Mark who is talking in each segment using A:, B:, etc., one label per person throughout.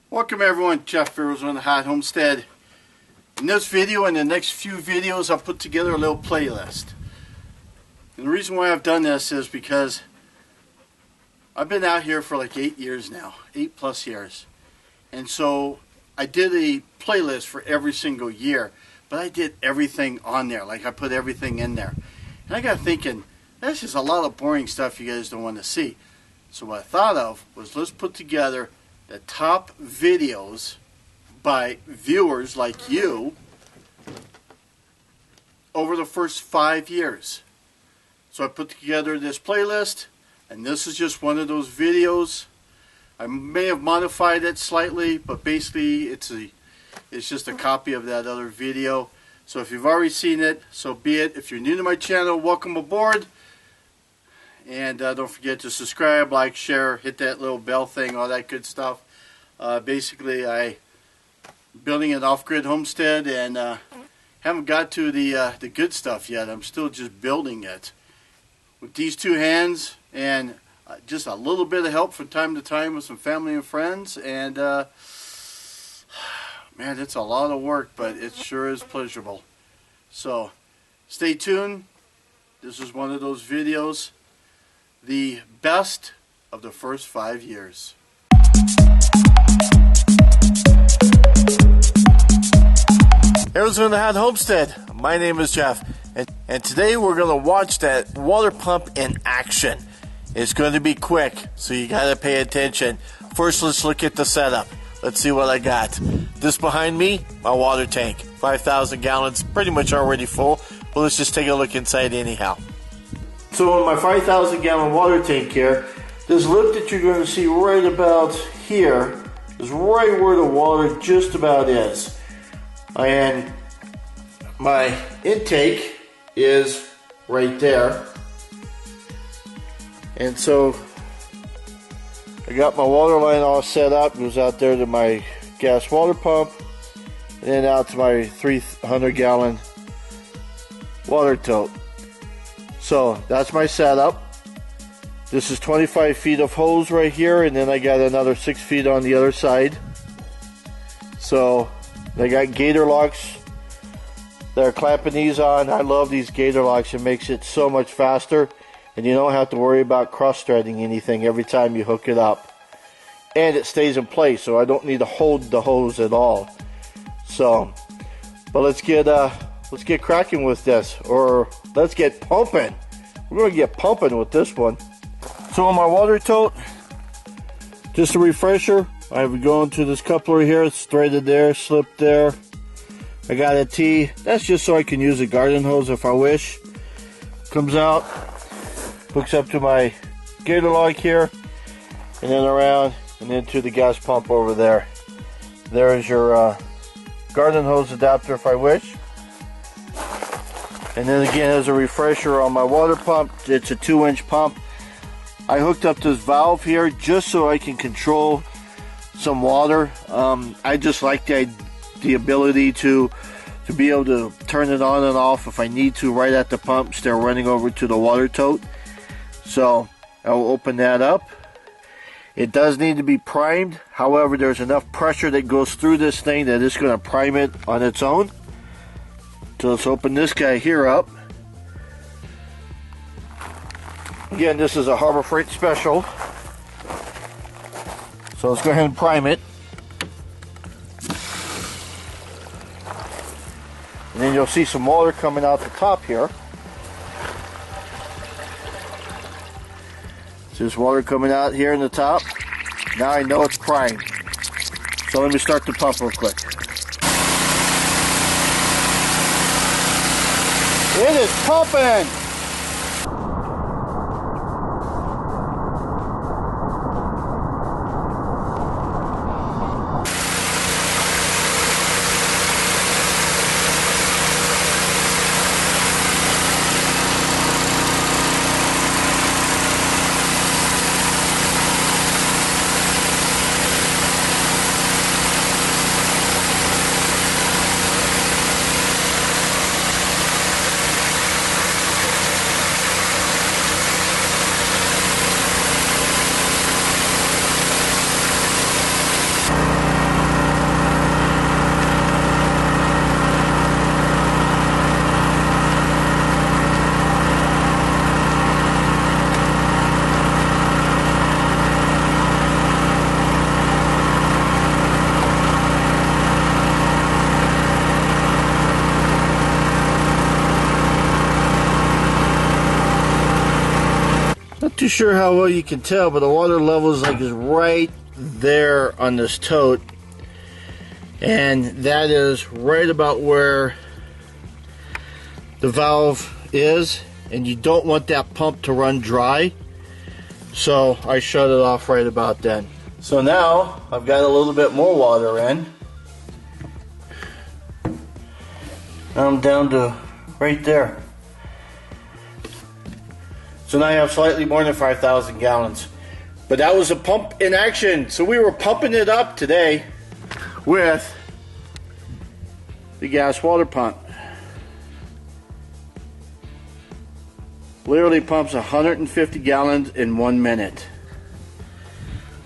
A: Welcome everyone, Jeff ArizonaHotHomestead. In this video and the next few videos I'll put together a little playlist. And the reason why I've done this is because I've been out here for like 8 years now, 8+ years. And so I did a playlist for every single year, but I did everything on there, like I put everything in there. And I got thinking, that's just a lot of boring stuff you guys don't want to see. So what I thought of was, let's put together the top videos by viewers like you over the first 5 years. So I put together this playlist, and this is just one of those videos. I may have modified it slightly, but basically it's just a copy of that other video. So if you've already seen it, so be it. If you're new to my channel, welcome aboard. And don't forget to subscribe, like, share, hit that little bell thing, all that good stuff. Basically, I'm building an off-grid homestead, and haven't got to the good stuff yet. I'm still just building it with these two hands, and just a little bit of help from time to time with some family and friends. And man, it's a lot of work, but it sure is pleasurable. So stay tuned. This is one of those videos. The best of the first 5 years. ArizonaHotHomestead. My name is Jeff, and today we're going to watch that water pump in action. It's going to be quick, so you got to pay attention. First, let's look at the setup. Let's see what I got. This behind me, my water tank. 5,000 gallons, pretty much already full, but let's just take a look inside anyhow. So in my 5,000 gallon water tank here, this lip that you're going to see right about here is right where the water just about is. And my intake is right there. And so I got my water line all set up. It goes out there to my gas water pump, and then out to my 300 gallon water tote. So that's my setup. This is 25 feet of hose right here, and then I got another 6 feet on the other side. So I got gator locks that are clamping these on. I love these gator locks. It makes it so much faster, and you don't have to worry about cross-threading anything every time you hook it up. And it stays in place, so I don't need to hold the hose at all. So, but let's get cracking with this, or let's get pumping. We're going to get pumping with this one. So on my water tote, just a refresher, I have going to this coupler here. It's threaded there, slipped there. I got a T. That's just so I can use a garden hose if I wish. Comes out, hooks up to my gator lock here, and then around and into the gas pump over there. There's your garden hose adapter if I wish. And then again, as a refresher on my water pump, it's a 2-inch pump. I hooked up this valve here just so I can control some water. I just like the ability to be able to turn it on and off if I need to right at the pump instead of running over to the water tote. So I'll open that up. It does need to be primed. However, there's enough pressure that goes through this thing that it's going to prime it on its own. So let's open this guy here up. Again, this is a Harbor Freight special. So let's go ahead and prime it. And then you'll see some water coming out the top here. So there's water coming out here in the top. Now I know it's primed. So let me start the pump real quick. It is pumping! too sure how well you can tell, but the water level is right there on this tote, and that is right about where the valve is, and you don't want that pump to run dry, so I shut it off right about then. So now I've got a little bit more water in. Now I'm down to right there. So now I have slightly more than 5,000 gallons. But that was a pump in action. So we were pumping it up today with the gas water pump. Literally pumps 150 gallons in 1 minute.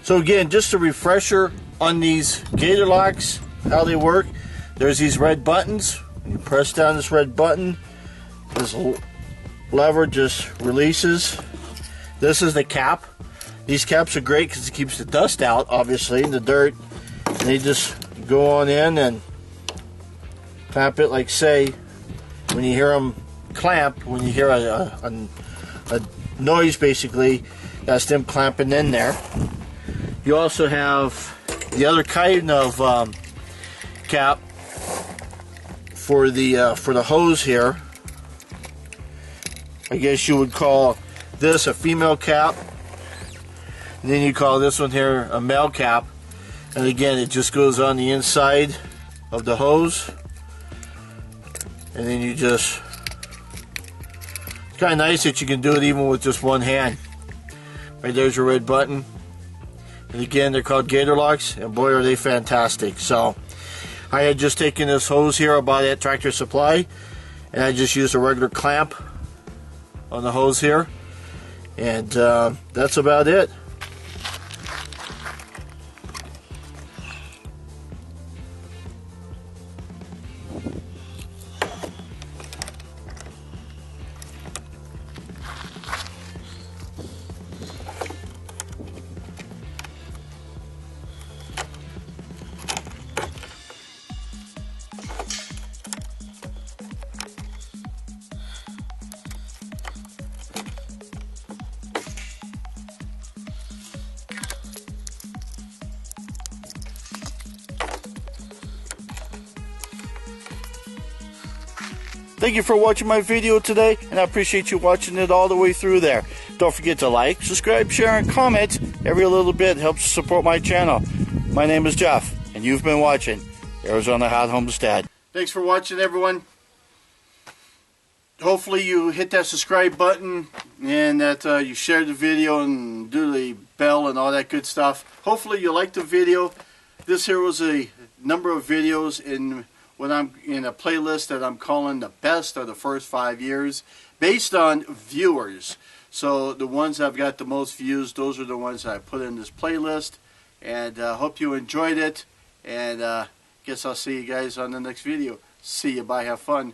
A: So again, just a refresher on these gator locks, how they work. There's these red buttons. You press down this red button, this lever just releases. This is the cap. These caps are great because it keeps the dust out, obviously, the dirt. And they just go on in and clamp it, like say, when you hear them clamp, when you hear a noise, basically, that's them clamping in there. You also have the other kind of cap for the hose here. I guess you would call this a female cap, and then you call this one here a male cap. And again, it just goes on the inside of the hose, and then you just, it's kind of nice that you can do it even with just one hand. Right there's your red button. And again, they're called gator locks, and boy are they fantastic. So I had just taken this hose here I bought at Tractor Supply, and I just used a regular clamp on the hose here, and that's about it. Thank you for watching my video today, and I appreciate you watching it all the way through there. Don't forget to like, subscribe, share, and comment. Every little bit helps support my channel. My name is Jeff, and you've been watching Arizona Hot Homestead. Thanks for watching, everyone. Hopefully you hit that subscribe button, and that you share the video and do the bell and all that good stuff. Hopefully you liked the video. This here was a number of videos in when I'm in a playlist that I'm calling the best of the first 5 years, based on viewers. So the ones that have got the most views, those are the ones that I put in this playlist. And hope you enjoyed it. And guess I'll see you guys on the next video. See you. Bye. Have fun.